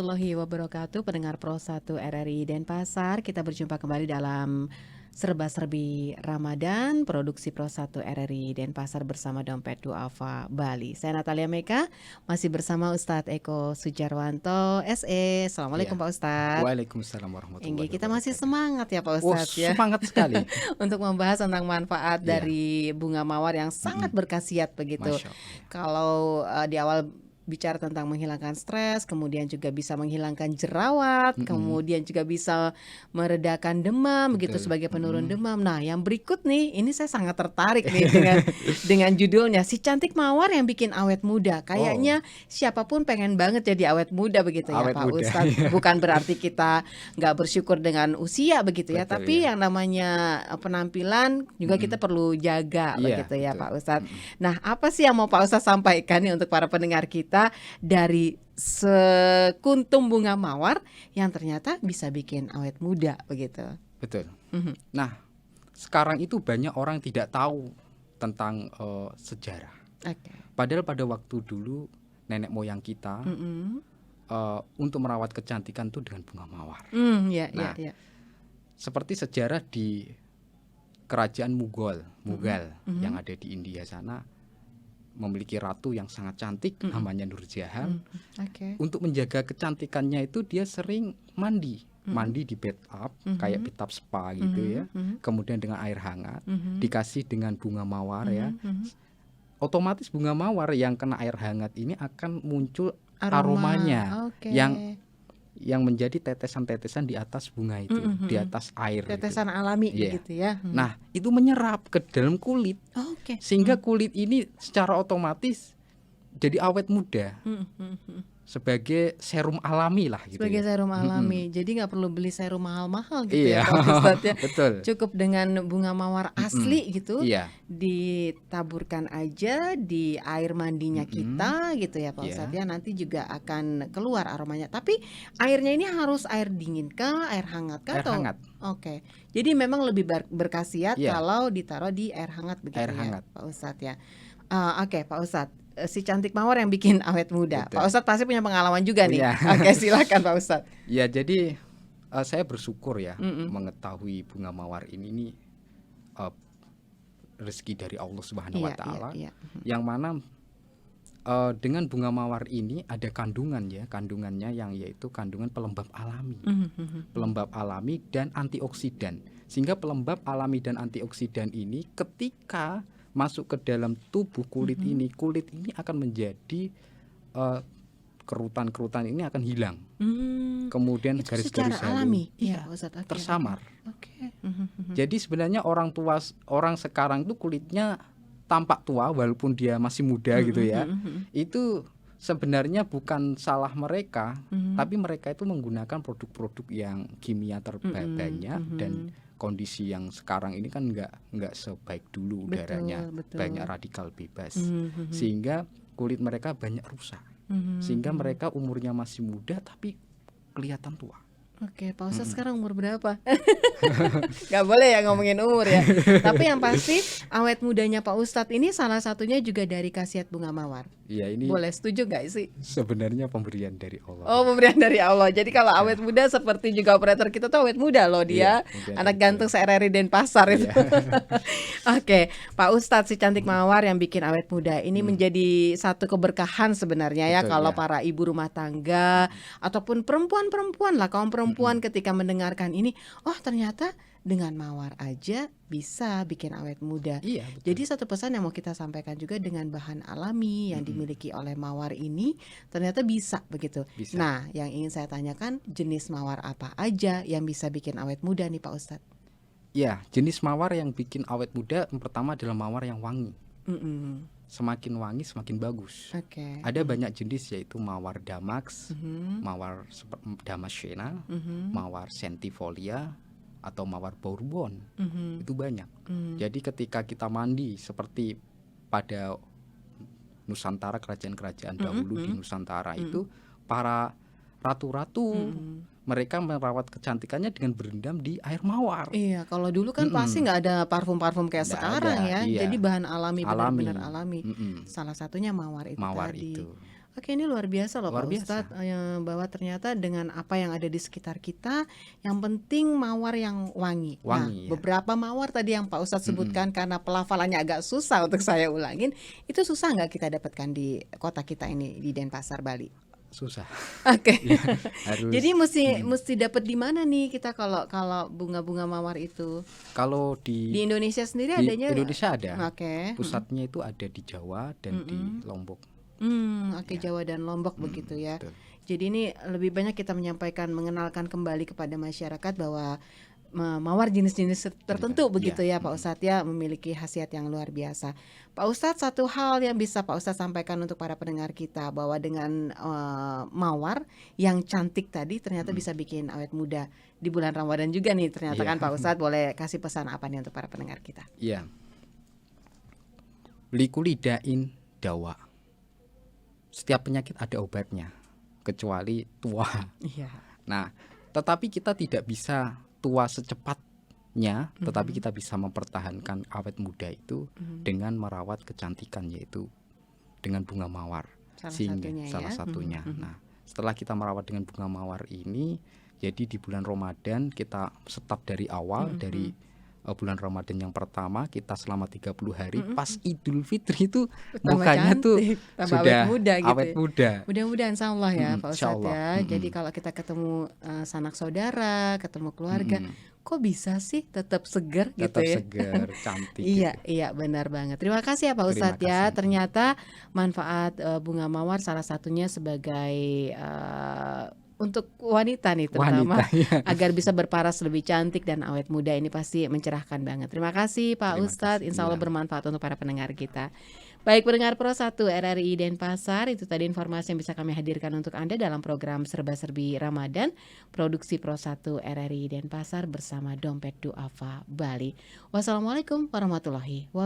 warahmatullahi wabarakatuh. Pendengar Pro 1 RRI Denpasar, kita berjumpa kembali dalam Serba-serbi Ramadan, produksi Pro 1 RRI Denpasar bersama Dompet Duafa Bali. Saya Natalia Meka, masih bersama Ustadz Eko Sujarwanto, SE. Assalamualaikum Ya. Pak Ustadz. Waalaikumsalam warahmatullahi Kita masih wabarakatuh. semangat ya Pak Wah, Ustadz ya, semangat sekali. untuk membahas tentang manfaat Iya. dari bunga mawar yang sangat berkhasiat begitu. Masya Allah. Kalau di awal bicara tentang menghilangkan stres, kemudian juga bisa menghilangkan jerawat, kemudian juga bisa meredakan demam begitu Betul. sebagai penurun demam. Nah, yang berikut nih, ini saya sangat tertarik nih dengan judulnya, si cantik mawar yang bikin awet muda. Kayaknya siapapun pengen banget jadi awet muda begitu ya Awet Pak muda, Ustadz. iya. Bukan berarti kita nggak bersyukur dengan usia begitu ya, Betul, tapi ya. yang namanya penampilan juga kita perlu jaga Iya, begitu ya betul. Pak Ustadz. Nah, apa sih yang mau Pak Ustadz sampaikan nih untuk para pendengar kita dari sekuntum bunga mawar yang ternyata bisa bikin awet muda begitu? Betul. Mhm. Nah, sekarang itu banyak orang tidak tahu tentang sejarah. Oke. Padahal pada waktu dulu nenek moyang kita Mm-mm. untuk merawat kecantikan itu dengan bunga mawar. Ya, Nah. ya. Seperti sejarah di kerajaan Mughal yang ada di India sana, memiliki ratu yang sangat cantik, namanya Nurjahan. Oke. Untuk menjaga kecantikannya itu dia sering mandi di bathtub, kayak bathtub spa gitu ya. Kemudian dengan air hangat, dikasih dengan bunga mawar ya. Otomatis bunga mawar yang kena air hangat ini akan muncul aromanya Oke. yang menjadi tetesan-tetesan di atas bunga itu, di atas air. Tetesan alami Iya. begitu ya. Nah, itu menyerap ke dalam kulit, Oke. sehingga kulit ini secara otomatis jadi awet muda. Sebagai serum alami lah gitu Sebagai ya. serum alami. Jadi nggak perlu beli serum mahal-mahal gitu ya Iya. Pak Ustadz ya. Betul. Cukup dengan bunga mawar asli gitu, Iya. ditaburkan aja di air mandinya kita gitu ya Pak Iya. Ustadz ya. Nanti juga akan keluar aromanya. Tapi airnya ini harus air dingin kah, air hangat kah? Air atau? hangat. Oke. Jadi memang lebih berkhasiat Iya. kalau ditaruh di air hangat begitu Air ya hangat. Pak Ustadz ya. Oke Pak Ustadz. Si cantik mawar yang bikin awet muda. Betul. Pak Ustadz pasti punya pengalaman juga nih. Punya. Oke, silakan Pak Ustadz. Ya, jadi saya bersyukur ya mengetahui bunga mawar ini nih rezeki dari Allah Subhanahu wa taala. Iya. Yang mana dengan bunga mawar ini ada kandungannya yang yaitu kandungan pelembab alami. Pelembab alami dan antioksidan. Sehingga pelembab alami dan antioksidan ini ketika masuk ke dalam tubuh kulit ini akan menjadi kerutan-kerutan ini akan hilang. Kemudian Itu garis-garis secara halus alami. Iya, Pak Ustadz. Oke, tersamar. Oke. Jadi sebenarnya orang sekarang itu kulitnya tampak tua walaupun dia masih muda gitu ya. Itu sebenarnya bukan salah mereka, tapi mereka itu menggunakan produk-produk yang kimia banyak dan kondisi yang sekarang ini kan nggak sebaik dulu udaranya, Betul. banyak radikal bebas, sehingga kulit mereka banyak rusak, sehingga mereka umurnya masih muda tapi kelihatan tua. Oke, Pak Ustadz sekarang umur berapa? Gak boleh ya ngomongin umur ya. Tapi yang pasti awet mudanya Pak Ustadz ini salah satunya juga dari khasiat bunga mawar. Ya, ini Boleh setuju gak sih? sebenarnya pemberian dari Allah. Oh, pemberian dari Allah. Jadi kalau awet muda seperti juga operator kita tuh awet muda loh dia. Iya, pemberian Anak dari ganteng se-RRI Denpasar itu. Oke, Pak Ustadz si cantik mawar yang bikin awet muda ini menjadi satu keberkahan sebenarnya ya Betul, kalau ya. para ibu rumah tangga ataupun perempuan-perempuan lah, kaum perempuan ketika mendengarkan ini, oh ternyata dengan mawar aja bisa bikin awet muda. Iya, betul. Jadi satu pesan yang mau kita sampaikan juga dengan bahan alami yang dimiliki oleh mawar ini ternyata bisa begitu. Bisa. Nah, yang ingin saya tanyakan jenis mawar apa aja yang bisa bikin awet muda nih Pak Ustadz? Ya, jenis mawar yang bikin awet muda yang pertama adalah mawar yang wangi. Semakin wangi semakin bagus. Oke. Ada banyak jenis yaitu mawar damax, mawar damascena, mawar sentifolia, atau mawar bourbon. Itu banyak. Jadi ketika kita mandi seperti pada Nusantara, kerajaan-kerajaan dahulu di Nusantara itu para ratu-ratu mereka merawat kecantikannya dengan berendam di air mawar. Iya, kalau dulu kan pasti nggak ada parfum-parfum kayak Nggak sekarang ada, ya. iya. Jadi bahan alami, Alami. benar-benar alami. Salah satunya mawar itu Mawar tadi. itu. Oke, ini luar biasa loh Luar Pak Ustadz, biasa. bahwa ternyata dengan apa yang ada di sekitar kita, yang penting mawar yang wangi. Nah, Wangi ya. beberapa mawar tadi yang Pak Ustadz Mm-mm. sebutkan karena pelafalannya agak susah untuk saya ulangin, itu susah nggak kita dapatkan di kota kita ini di Denpasar, Bali? Susah. Oke. Ya, harus. Jadi mesti dapat di mana nih kita kalau kalau bunga-bunga mawar itu? Kalau Di Indonesia sendiri di adanya? Indonesia ada. Oke. Pusatnya itu ada di Jawa dan di Lombok. Oke, Ya. Jawa dan Lombok begitu ya. Betul. Jadi ini lebih banyak kita menyampaikan, mengenalkan kembali kepada masyarakat bahwa mawar jenis-jenis tertentu begitu ya Pak Ustadz ya, memiliki khasiat yang luar biasa. Pak Ustadz, satu hal yang bisa Pak Ustadz sampaikan untuk para pendengar kita, bahwa dengan mawar yang cantik tadi ternyata bisa bikin awet muda di bulan Ramadan juga nih ternyata Iya. kan Pak Ustadz. Boleh kasih pesan apa nih untuk para pendengar kita? Iya. Likulidain dawa. Setiap penyakit ada obatnya, kecuali tua. Iya. Nah, tetapi kita tidak bisa tua secepatnya, tetapi kita bisa mempertahankan awet muda itu dengan merawat kecantikan, yaitu dengan bunga mawar. Salah satunya ya. Nah, setelah kita merawat dengan bunga mawar ini, jadi di bulan Ramadan kita start dari awal, dari bulan Ramadan yang pertama kita selama 30 hari, pas Idul Fitri itu Tambah mukanya tuh cantik, tambah sudah awet muda gitu awet ya. muda. Mudah-mudahan insya Allah ya Pak Insya Ustadz Allah. ya. Jadi kalau kita ketemu sanak saudara, ketemu keluarga, kok bisa sih tetap segar gitu Tetap ya. segar, cantik Iya, gitu. iya benar banget. Terima kasih ya Pak Terima Ustadz ya. kasih. Ternyata manfaat bunga mawar salah satunya sebagai untuk wanita nih terutama, Wanita ya. agar bisa berparas lebih cantik dan awet muda. Ini pasti mencerahkan banget. Terima kasih Pak Terima Ustadz. kasih, Insya Allah iya. bermanfaat untuk para pendengar kita. Baik pendengar Pro 1 RRI Denpasar, itu tadi informasi yang bisa kami hadirkan untuk Anda dalam program Serba-Serbi Ramadan, produksi Pro 1 RRI Denpasar bersama Dompet Duafa Bali. Wassalamualaikum warahmatullahi wabarakatuh.